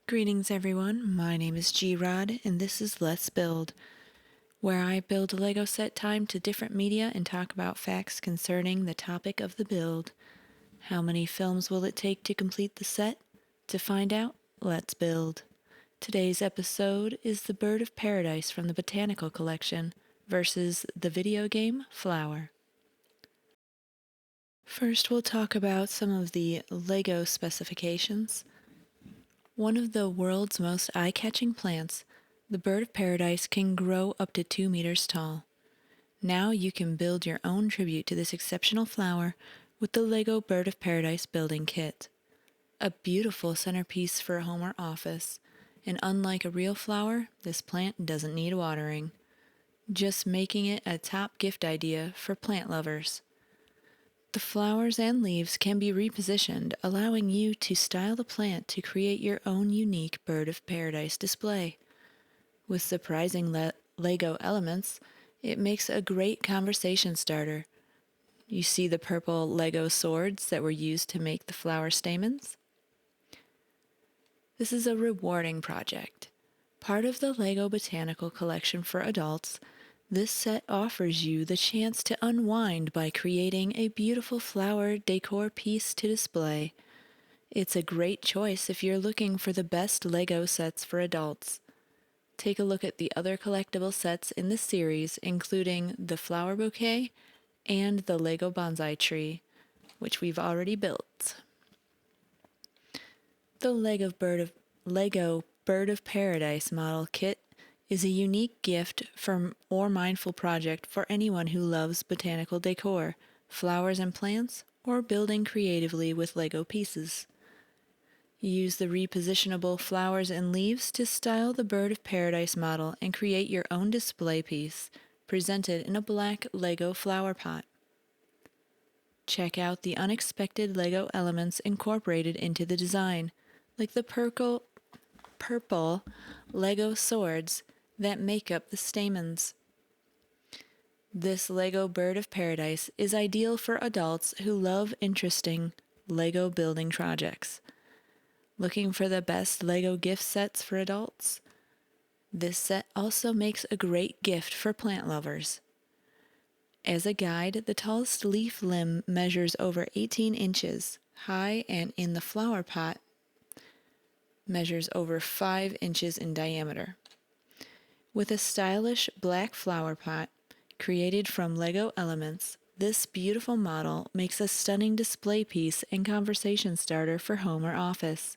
Greetings everyone, my name is G-Rod and this is Let's Build, where I build a Lego set timed to different media and talk about facts concerning the topic of the build. How many films will it take to complete the set? To find out, let's build. Today's episode is the Bird of Paradise from the Botanical Collection versus the video game Flower. First we'll talk about some of the Lego specifications. One of the world's most eye-catching plants, the bird of paradise can grow up to 2 meters tall. Now you can build your own tribute to this exceptional flower with the Lego Bird of Paradise building kit. A beautiful centerpiece for a home or office, and unlike a real flower, this plant doesn't need watering, just making it a top gift idea for plant lovers. The flowers and leaves can be repositioned, allowing you to style the plant to create your own unique Bird of Paradise display. With surprising Lego elements, it makes a great conversation starter. You see the purple Lego swords that were used to make the flower stamens? This is a rewarding project. Part of the Lego Botanical Collection for adults, this set offers you the chance to unwind by creating a beautiful flower decor piece to display. It's a great choice if you're looking for the best Lego sets for adults. Take a look at the other collectible sets in this series, including the flower bouquet and the Lego bonsai tree, which we've already built. The Lego Bird of Paradise model kit is a unique gift or mindful project for anyone who loves botanical decor, flowers and plants, or building creatively with Lego pieces. Use the repositionable flowers and leaves to style the Bird of Paradise model and create your own display piece, presented in a black Lego flower pot. Check out the unexpected Lego elements incorporated into the design, like the purple Lego swords that make up the stamens. This Lego Bird of Paradise is ideal for adults who love interesting Lego building projects. Looking for the best Lego gift sets for adults? This set also makes a great gift for plant lovers. As a guide, the tallest leaf limb measures over 18 inches high and in the flower pot measures over 5 inches in diameter. With a stylish black flower pot created from Lego elements, this beautiful model makes a stunning display piece and conversation starter for home or office.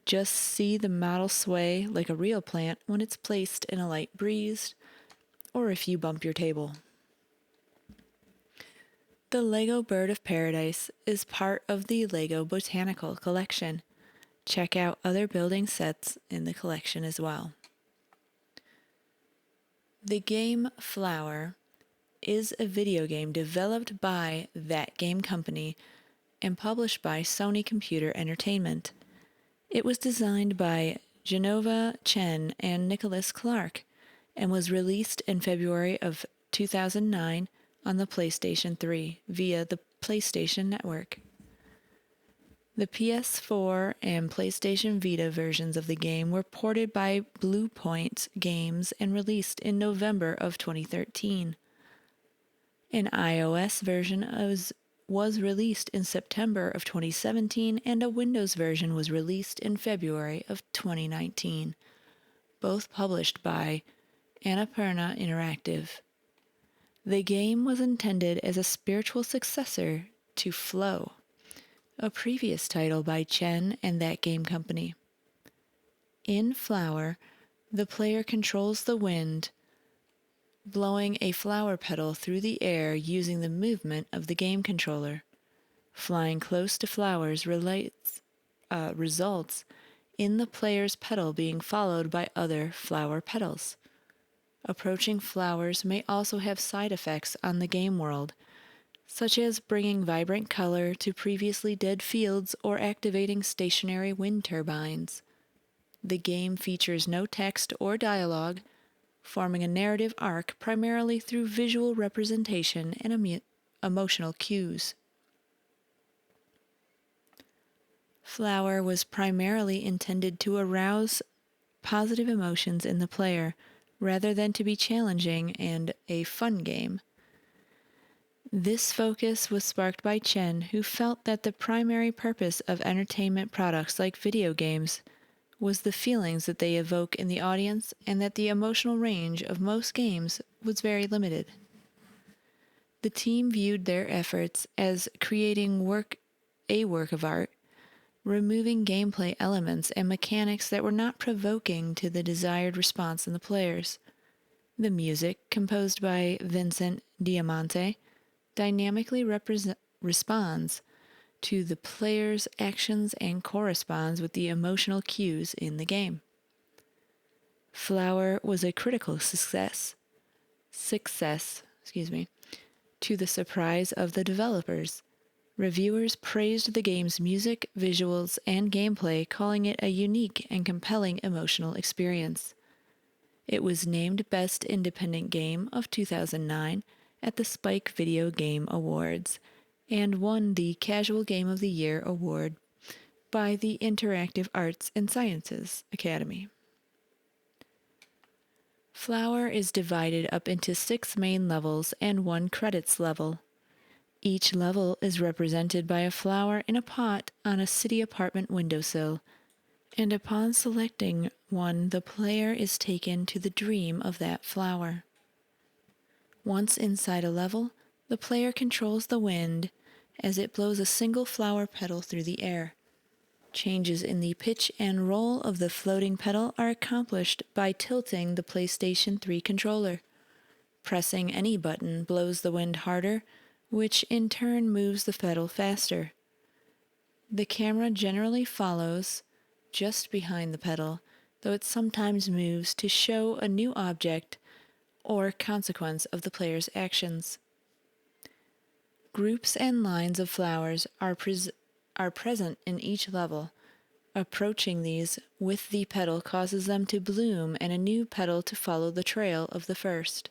Just see the model sway like a real plant when it's placed in a light breeze, or if you bump your table. The Lego Bird of Paradise is part of the Lego Botanical Collection. Check out other building sets in the collection as well. The game Flower is a video game developed by That Game Company and published by Sony Computer Entertainment. It was designed by Genova Chen and Nicholas Clark and was released in February of 2009 on the PlayStation 3 via the PlayStation Network. The PS4 and PlayStation Vita versions of the game were ported by Bluepoint Games and released in November of 2013. An iOS version was released in September of 2017, and a Windows version was released in February of 2019, both published by Annapurna Interactive. The game was intended as a spiritual successor to Flow, a previous title by Chen and That Game Company. In Flower, the player controls the wind, blowing a flower petal through the air using the movement of the game controller. Flying close to flowers results in the player's petal being followed by other flower petals. Approaching flowers may also have side effects on the game world, such as bringing vibrant color to previously dead fields or activating stationary wind turbines. The game features no text or dialogue, forming a narrative arc primarily through visual representation and emotional cues. Flower was primarily intended to arouse positive emotions in the player rather than to be challenging and a fun game. This focus was sparked by Chen, who felt that the primary purpose of entertainment products like video games was the feelings that they evoke in the audience, and that the emotional range of most games was very limited. The team viewed their efforts as creating a work of art, removing gameplay elements and mechanics that were not provoking to the desired response in the players. The music, composed by Vincent Diamante, dynamically responds to the player's actions and corresponds with the emotional cues in the game. Flower was a critical success, to the surprise of the developers. Reviewers praised the game's music, visuals, and gameplay, calling it a unique and compelling emotional experience. It was named Best Independent Game of 2009 at the Spike Video Game Awards and won the Casual Game of the Year award by the Interactive Arts and Sciences Academy. Flower is divided up into 6 main levels and 1 credits level. Each level is represented by a flower in a pot on a city apartment windowsill, and upon selecting one, the player is taken to the dream of that flower. Once inside a level, the player controls the wind as it blows a single flower petal through the air. Changes in the pitch and roll of the floating petal are accomplished by tilting the PlayStation 3 controller. Pressing any button blows the wind harder, which in turn moves the petal faster. The camera generally follows just behind the petal, though it sometimes moves to show a new object or consequence of the player's actions. Groups and lines of flowers are present in each level. Approaching these with the petal causes them to bloom and a new petal to follow the trail of the first.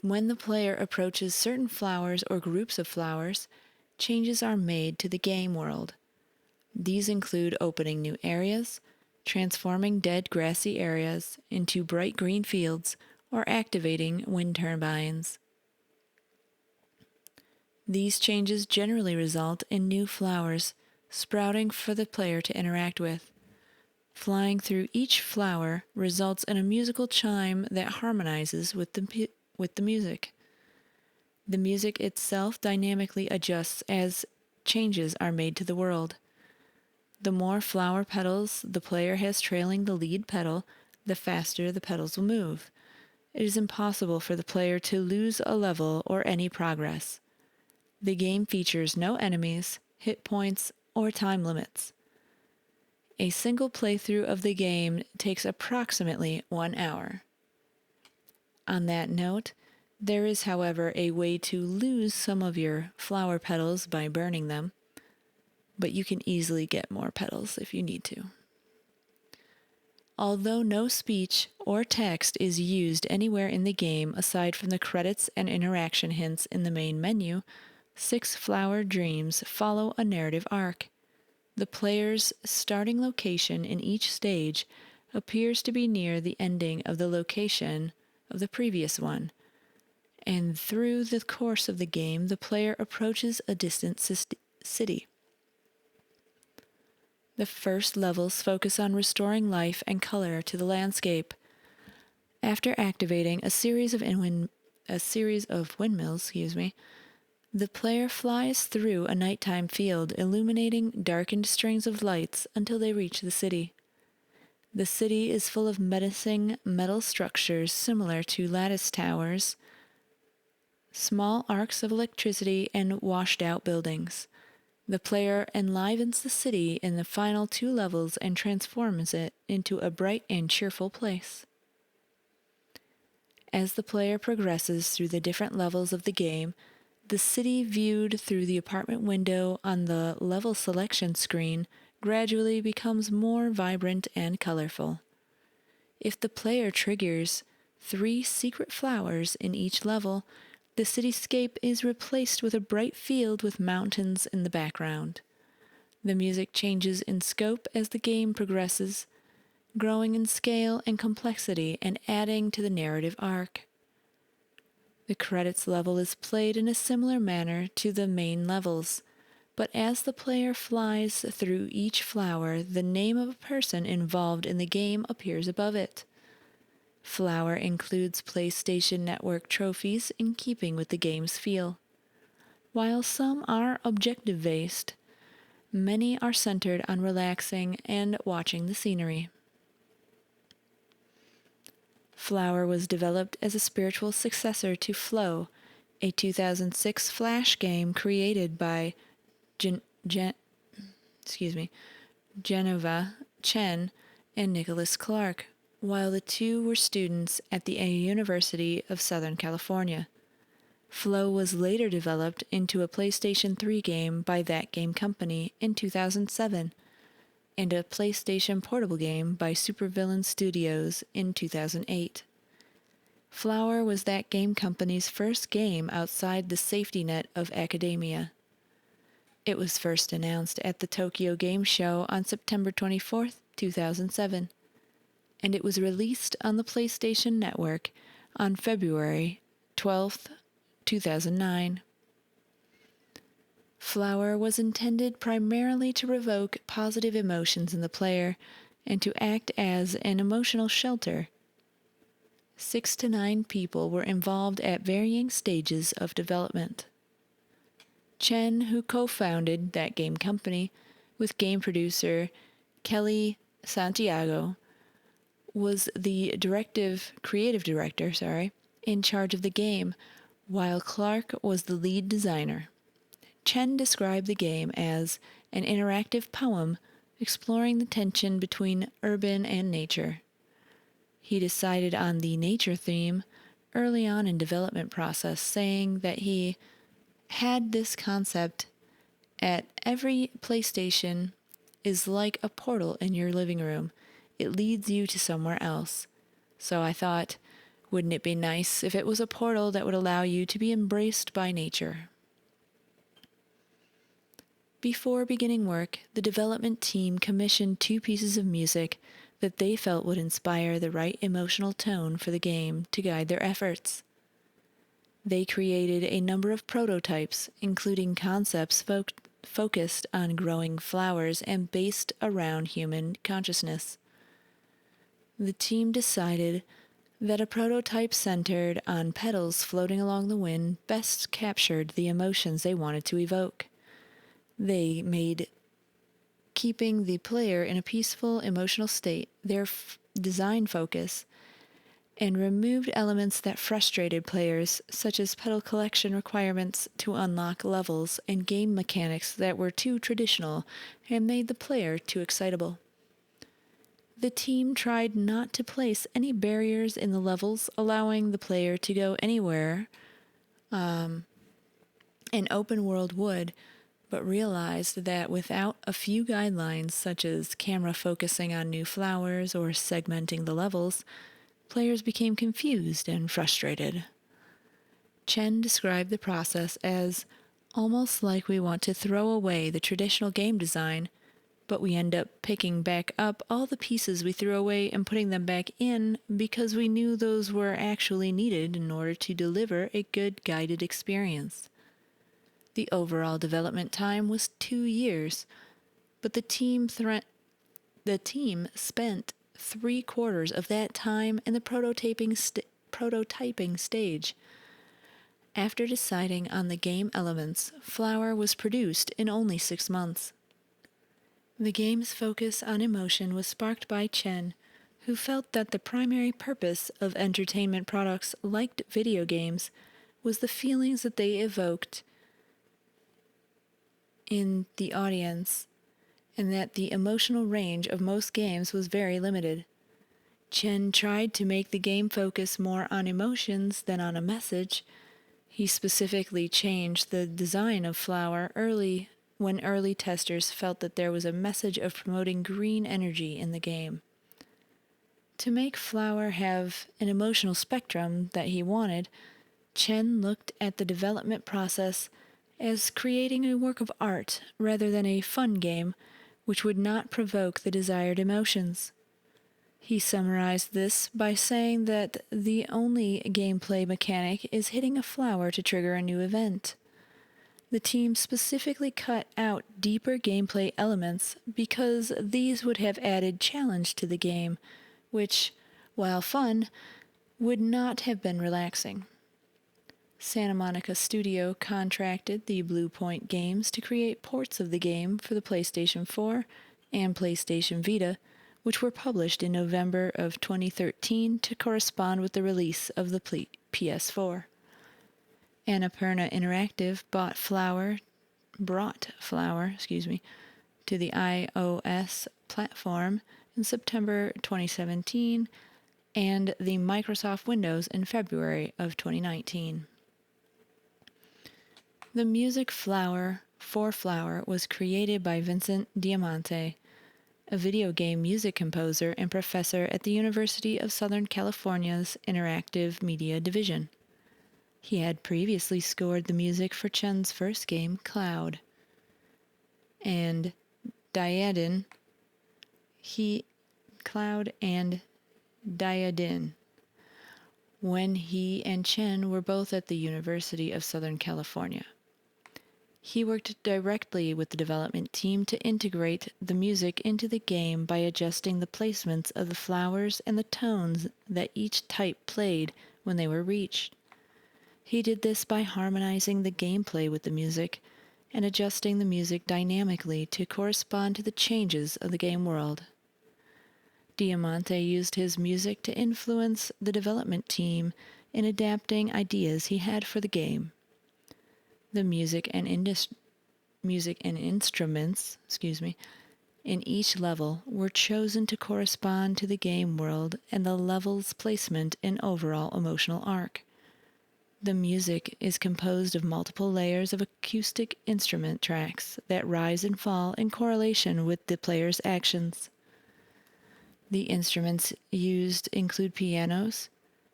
When the player approaches certain flowers or groups of flowers, changes are made to the game world. These include opening new areas, transforming dead grassy areas into bright green fields, or activating wind turbines. These changes generally result in new flowers sprouting for the player to interact with. Flying through each flower results in a musical chime that harmonizes with the music. The music itself dynamically adjusts as changes are made to the world. The more flower petals the player has trailing the lead petal, the faster the petals will move. It is impossible for the player to lose a level or any progress. The game features no enemies, hit points, or time limits. A single playthrough of the game takes approximately 1 hour. On that note, there is, however, a way to lose some of your flower petals by burning them, but you can easily get more petals if you need to. Although no speech or text is used anywhere in the game aside from the credits and interaction hints in the main menu, 6 flower dreams follow a narrative arc. The player's starting location in each stage appears to be near the ending of the location of the previous one, and through the course of the game, the player approaches a distant city. The first levels focus on restoring life and color to the landscape. After activating a series of windmills, the player flies through a nighttime field, illuminating darkened strings of lights until they reach the city. The city is full of menacing metal structures similar to lattice towers, small arcs of electricity, and washed-out buildings. The player enlivens the city in the final 2 levels and transforms it into a bright and cheerful place. As the player progresses through the different levels of the game, the city viewed through the apartment window on the level selection screen gradually becomes more vibrant and colorful. If the player triggers 3 secret flowers in each level, the cityscape is replaced with a bright field with mountains in the background. The music changes in scope as the game progresses, growing in scale and complexity and adding to the narrative arc. The credits level is played in a similar manner to the main levels, but as the player flies through each flower, the name of a person involved in the game appears above it. Flower includes PlayStation Network trophies in keeping with the game's feel. While some are objective-based, many are centered on relaxing and watching the scenery. Flower was developed as a spiritual successor to Flow, a 2006 Flash game created by Geneva Chen and Nicholas Clark, while the two were students at the University of Southern California. Flow was later developed into a PlayStation 3 game by that game company in 2007, and a PlayStation Portable game by Supervillain Studios in 2008. Flower was that game company's first game outside the safety net of academia. It was first announced at the Tokyo Game Show on September 24, 2007, and it was released on the PlayStation Network on February 12, 2009. Flower was intended primarily to provoke positive emotions in the player and to act as an emotional shelter. 6 to 9 people were involved at varying stages of development. Chen, who co-founded that game company with game producer Kelly Santiago, was the creative director, in charge of the game, while Clark was the lead designer. Chen described the game as an interactive poem exploring the tension between urban and nature. He decided on the nature theme early on in development process, saying that he had this concept at every PlayStation is like a portal in your living room. It leads you to somewhere else. So I thought, wouldn't it be nice if it was a portal that would allow you to be embraced by nature? Before beginning work, the development team commissioned 2 pieces of music that they felt would inspire the right emotional tone for the game to guide their efforts. They created a number of prototypes, including concepts focused on growing flowers and based around human consciousness. The team decided that a prototype centered on petals floating along the wind best captured the emotions they wanted to evoke. They made keeping the player in a peaceful emotional state their design focus, and removed elements that frustrated players, such as petal collection requirements to unlock levels and game mechanics that were too traditional and made the player too excitable. The team tried not to place any barriers in the levels, allowing the player to go anywhere an open world would, but realized that without a few guidelines such as camera focusing on new flowers or segmenting the levels, players became confused and frustrated. Chen described the process as almost like we want to throw away the traditional game design, but we end up picking back up all the pieces we threw away and putting them back in because we knew those were actually needed in order to deliver a good guided experience. The overall development time was 2 years, but the team spent 3/4 of that time in the prototyping stage. After deciding on the game elements, Flower was produced in only 6 months. The game's focus on emotion was sparked by Chen, who felt that the primary purpose of entertainment products like video games was the feelings that they evoked in the audience, and that the emotional range of most games was very limited. Chen tried to make the game focus more on emotions than on a message. He specifically changed the design of Flower when early testers felt that there was a message of promoting green energy in the game. To make Flower have an emotional spectrum that he wanted, Chen looked at the development process as creating a work of art rather than a fun game which would not provoke the desired emotions. He summarized this by saying that the only gameplay mechanic is hitting a flower to trigger a new event. The team specifically cut out deeper gameplay elements because these would have added challenge to the game, which, while fun, would not have been relaxing. Santa Monica Studio contracted the Blue Point Games to create ports of the game for the PlayStation 4 and PlayStation Vita, which were published in November of 2013 to correspond with the release of the PS4. Annapurna Interactive brought Flower, to the iOS platform in September 2017 and the Microsoft Windows in February of 2019. The music Flower for Flower was created by Vincent Diamante, a video game music composer and professor at the University of Southern California's Interactive Media Division. He had previously scored the music for Chen's first game, Cloud, and Diadin. When he and Chen were both at the University of Southern California. He worked directly with the development team to integrate the music into the game by adjusting the placements of the flowers and the tones that each type played when they were reached. He did this by harmonizing the gameplay with the music and adjusting the music dynamically to correspond to the changes of the game world. Diamante used his music to influence the development team in adapting ideas he had for the game. The music and instruments, in each level were chosen to correspond to the game world and the level's placement and overall emotional arc. The music is composed of multiple layers of acoustic instrument tracks that rise and fall in correlation with the player's actions. The instruments used include pianos,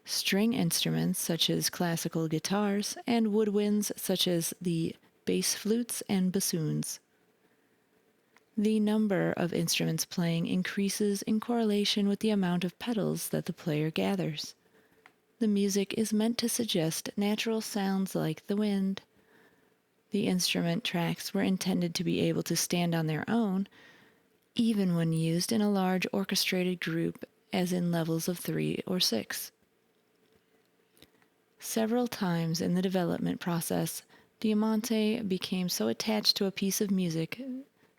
string instruments such as classical guitars, and woodwinds such as the bass flutes and bassoons. The number of instruments playing increases in correlation with the amount of pedals that the player gathers. The music is meant to suggest natural sounds like the wind. The instrument tracks were intended to be able to stand on their own, even when used in a large orchestrated group, as in levels of 3 or 6. Several times in the development process, Diamante became so attached to a piece of music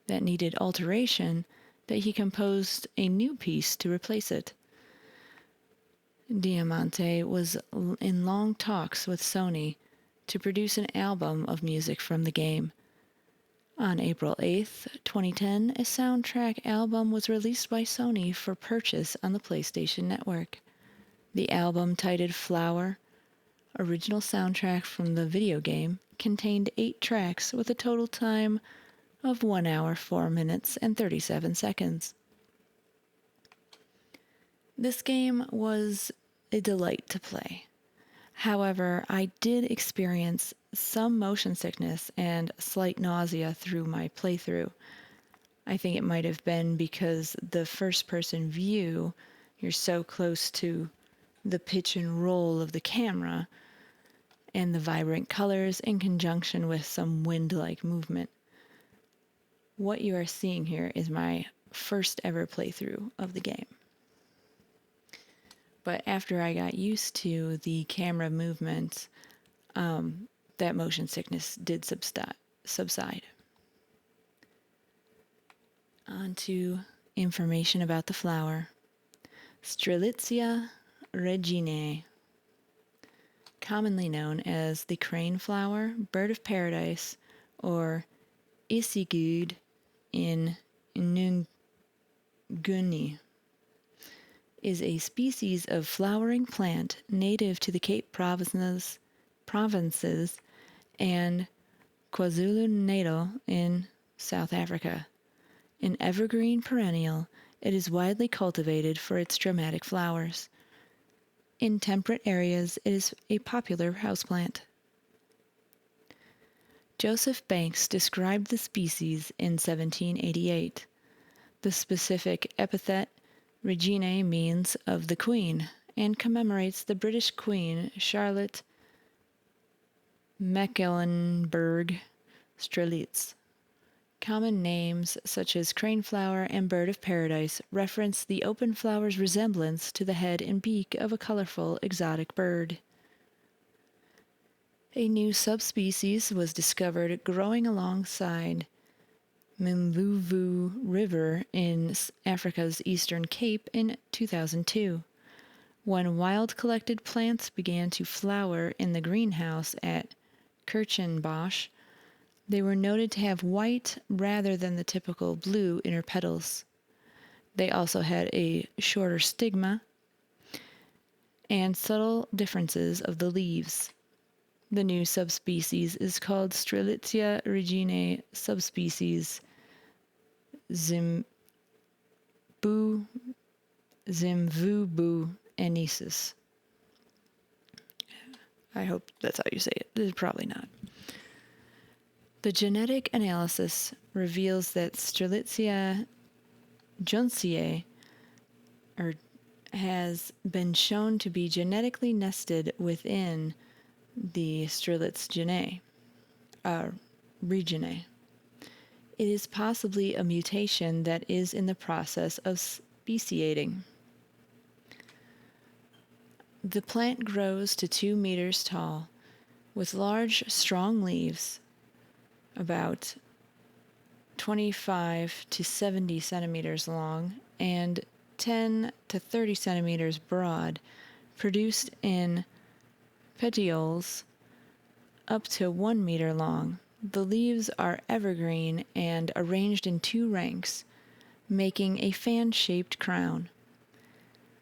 that needed alteration that he composed a new piece to replace it. Diamante was in long talks with Sony to produce an album of music from the game. On April 8, 2010, a soundtrack album was released by Sony for purchase on the PlayStation Network. The album, titled Flower, original soundtrack from the video game, contained 8 tracks with a total time of 1 hour, 4 minutes, and 37 seconds. This game was a delight to play. However, I did experience some motion sickness and slight nausea through my playthrough. I think it might have been because the first-person view, you're so close to the pitch and roll of the camera and the vibrant colors in conjunction with some wind-like movement. What you are seeing here is my first ever playthrough of the game. But after I got used to the camera movements, that motion sickness did subside. On to information about the flower. Strelitzia reginae, commonly known as the crane flower, bird of paradise, or Isigud in Nguni, is a species of flowering plant native to the Cape Provinces and KwaZulu-Natal in South Africa. An evergreen perennial, it is widely cultivated for its dramatic flowers. In temperate areas, it is a popular houseplant. Joseph Banks described the species in 1788. The specific epithet Reginae means of the Queen and commemorates the British Queen Charlotte Mecklenburg-Strelitz. Common names such as craneflower and bird of paradise reference the open flower's resemblance to the head and beak of a colorful exotic bird. A new subspecies was discovered growing alongside Mvuvu River in Africa's Eastern Cape in 2002. When wild collected plants began to flower in the greenhouse at Kirchenbosch, they were noted to have white rather than the typical blue inner petals. They also had a shorter stigma and subtle differences of the leaves. The new subspecies is called Strelitzia reginae subspecies Zimvubu-ensis. I hope that's how you say it. This is probably not. The genetic analysis reveals that Strelitzia johnsiae has been shown to be genetically nested within the Strelitzia reginae. It is possibly a mutation that is in the process of speciating. The plant grows to 2 meters tall, with large, strong leaves, about 25 to 70 centimeters long and 10 to 30 centimeters broad, produced in petioles up to 1 meter long. The leaves are evergreen and arranged in 2 ranks, making a fan-shaped crown.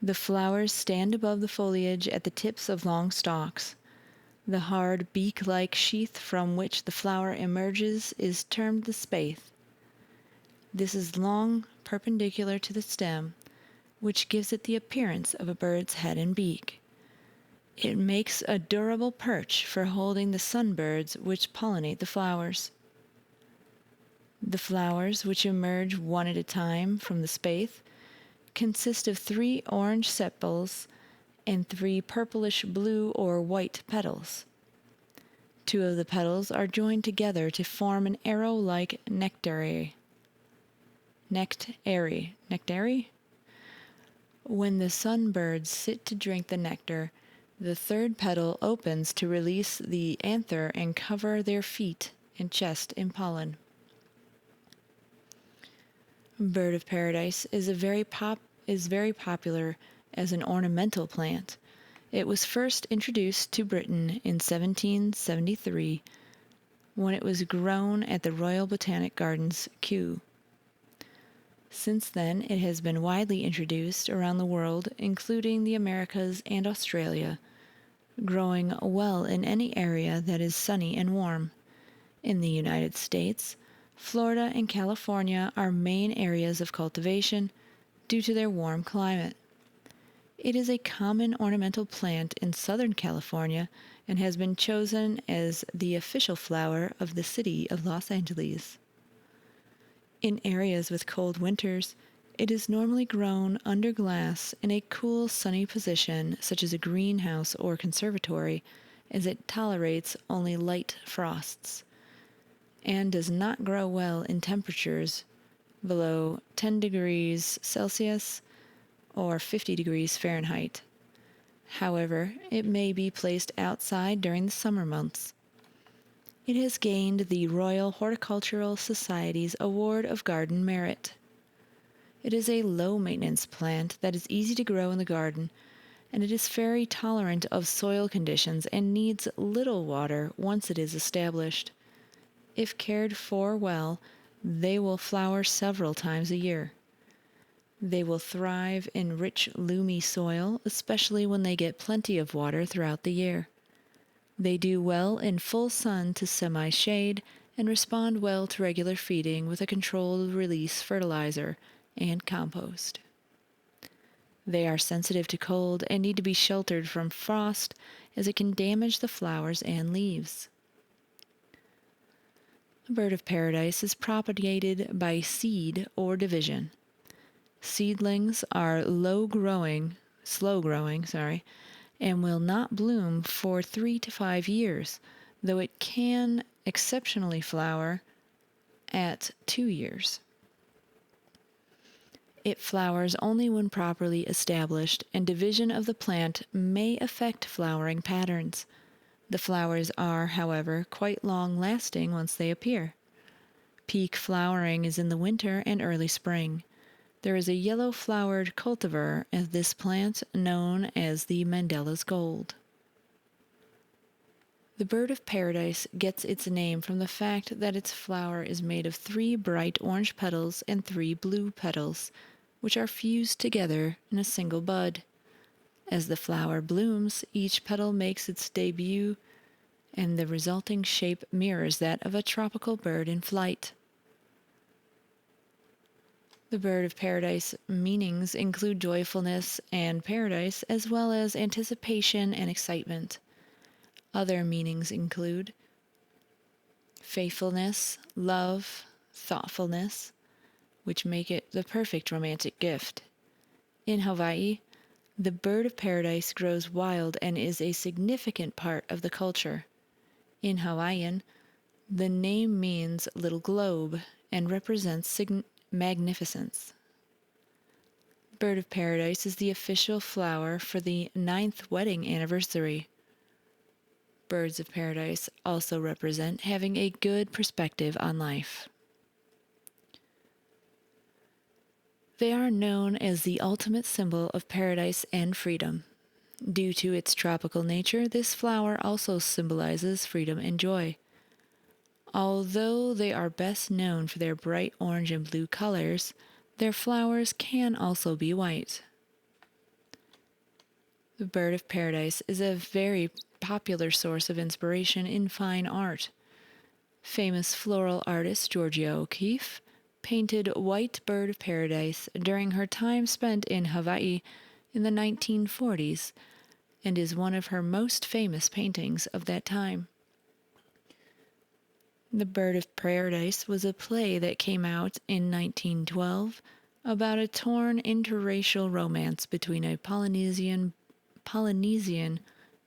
The flowers stand above the foliage at the tips of long stalks. The hard beak-like sheath from which the flower emerges is termed the spathe. This is long, perpendicular to the stem, which gives it the appearance of a bird's head and beak. It makes a durable perch for holding the sunbirds which pollinate the flowers. The flowers, which emerge one at a time from the spathe, consist of 3 orange sepals and 3 purplish blue or white petals. 2 of the petals are joined together to form an arrow-like nectary. Nectary? When the sunbirds sit to drink the nectar, the 3rd petal opens to release the anther and cover their feet and chest in pollen. Bird of paradise is very popular as an ornamental plant. It was first introduced to Britain in 1773 when it was grown at the Royal Botanic Gardens, Kew. Since then, it has been widely introduced around the world, including the Americas and Australia, growing well in any area that is sunny and warm. In the United States, Florida and California are main areas of cultivation due to their warm climate. It is a common ornamental plant in Southern California and has been chosen as the official flower of the city of Los Angeles. In areas with cold winters, it is normally grown under glass in a cool, sunny position such as a greenhouse or conservatory, as it tolerates only light frosts, and does not grow well in temperatures below 10 degrees Celsius or 50 degrees Fahrenheit. However, it may be placed outside during the summer months. It has gained the Royal Horticultural Society's Award of Garden Merit. It is a low-maintenance plant that is easy to grow in the garden, and it is very tolerant of soil conditions and needs little water once it is established. If cared for well, they will flower several times a year. They will thrive in rich, loomy soil, especially when they get plenty of water throughout the year. They do well in full sun to semi-shade and respond well to regular feeding with a controlled release fertilizer and compost. They are sensitive to cold and need to be sheltered from frost as it can damage the flowers and leaves. A bird of paradise is propagated by seed or division. Seedlings are slow growing, and will not bloom for 3 to 5 years, though it can exceptionally flower at 2 years. It flowers only when properly established, and division of the plant may affect flowering patterns. The flowers are, however, quite long-lasting once they appear. Peak flowering is in the winter and early spring. There is a yellow-flowered cultivar of this plant known as the Mandela's gold. The bird of paradise gets its name from the fact that its flower is made of 3 bright orange petals and 3 blue petals, which are fused together in a single bud. As the flower blooms, each petal makes its debut, and the resulting shape mirrors that of a tropical bird in flight. The bird of paradise meanings include joyfulness and paradise, as well as anticipation and excitement. Other meanings include faithfulness, love, thoughtfulness, which make it the perfect romantic gift. In Hawaii, the bird of paradise grows wild and is a significant part of the culture. In Hawaiian, the name means little globe and represents magnificence. Bird of paradise is the official flower for the 9th wedding anniversary. Birds of paradise also represent having a good perspective on life. They are known as the ultimate symbol of paradise and freedom. Due to its tropical nature, this flower also symbolizes freedom and joy. Although they are best known for their bright orange and blue colors, their flowers can also be white. The bird of paradise is a very popular source of inspiration in fine art. Famous floral artist Georgia O'Keeffe painted White Bird of Paradise during her time spent in Hawaii in the 1940s and is one of her most famous paintings of that time. The Bird of Paradise was a play that came out in 1912 about a torn interracial romance between a Polynesian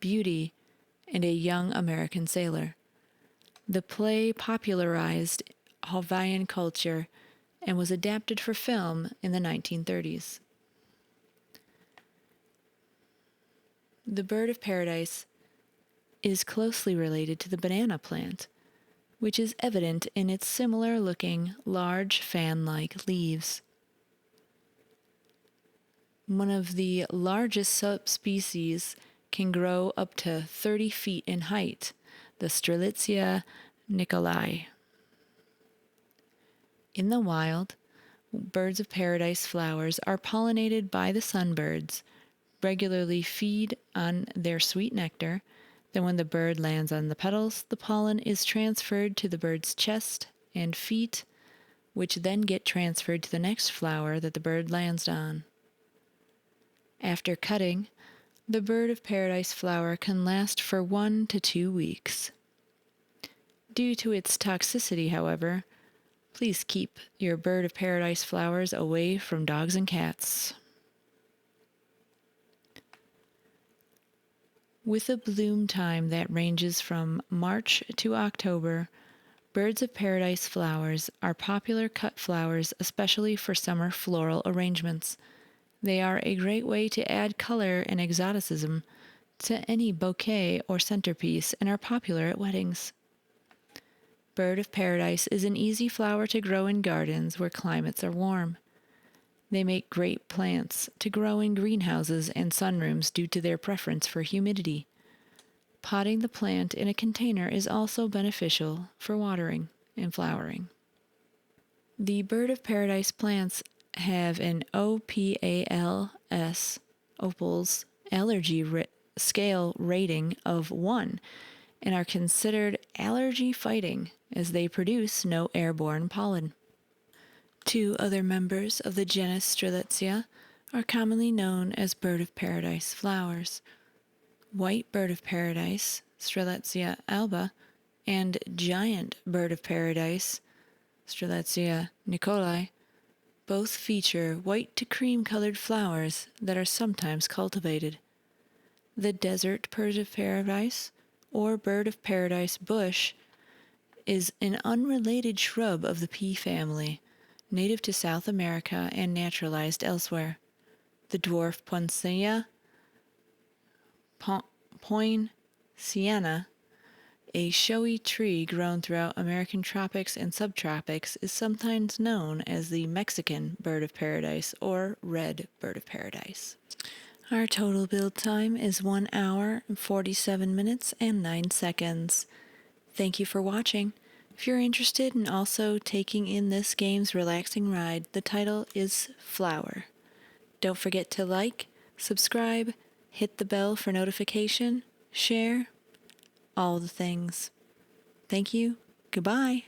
beauty and a young American sailor. The play popularized Hawaiian culture and was adapted for film in the 1930s. The bird of paradise is closely related to the banana plant, which is evident in its similar-looking, large fan-like leaves. One of the largest subspecies can grow up to 30 feet in height, the Strelitzia nicolai. In the wild, birds of paradise flowers are pollinated by the sunbirds, regularly feed on their sweet nectar. Then when the bird lands on the petals, the pollen is transferred to the bird's chest and feet, which then get transferred to the next flower that the bird lands on. After cutting, the bird of paradise flower can last for 1 to 2 weeks. Due to its toxicity, however, please keep your bird of paradise flowers away from dogs and cats. With a bloom time that ranges from March to October, birds of paradise flowers are popular cut flowers, especially for summer floral arrangements. They are a great way to add color and exoticism to any bouquet or centerpiece and are popular at weddings. Bird of paradise is an easy flower to grow in gardens where climates are warm. They make great plants to grow in greenhouses and sunrooms due to their preference for humidity. Potting the plant in a container is also beneficial for watering and flowering. The bird of paradise plants have an OPALS, Opal's allergy scale rating of 1 and are considered allergy-fighting as they produce no airborne pollen. 2 other members of the genus Strelitzia are commonly known as bird of paradise flowers. White bird of paradise, Strelitzia alba, and giant bird of paradise, Strelitzia nicolai, both feature white to cream colored flowers that are sometimes cultivated. The desert bird of paradise, or bird of paradise bush, is an unrelated shrub of the pea family, native to South America and naturalized elsewhere. The dwarf poinciana, a showy tree grown throughout American tropics and subtropics, is sometimes known as the Mexican bird of paradise or red bird of paradise. Our total build time is 1 hour, 47 minutes, and 9 seconds. Thank you for watching. If you're interested in also taking in this game's relaxing ride, the title is Flower. Don't forget to like, subscribe, hit the bell for notification, share, all the things. Thank you. Goodbye.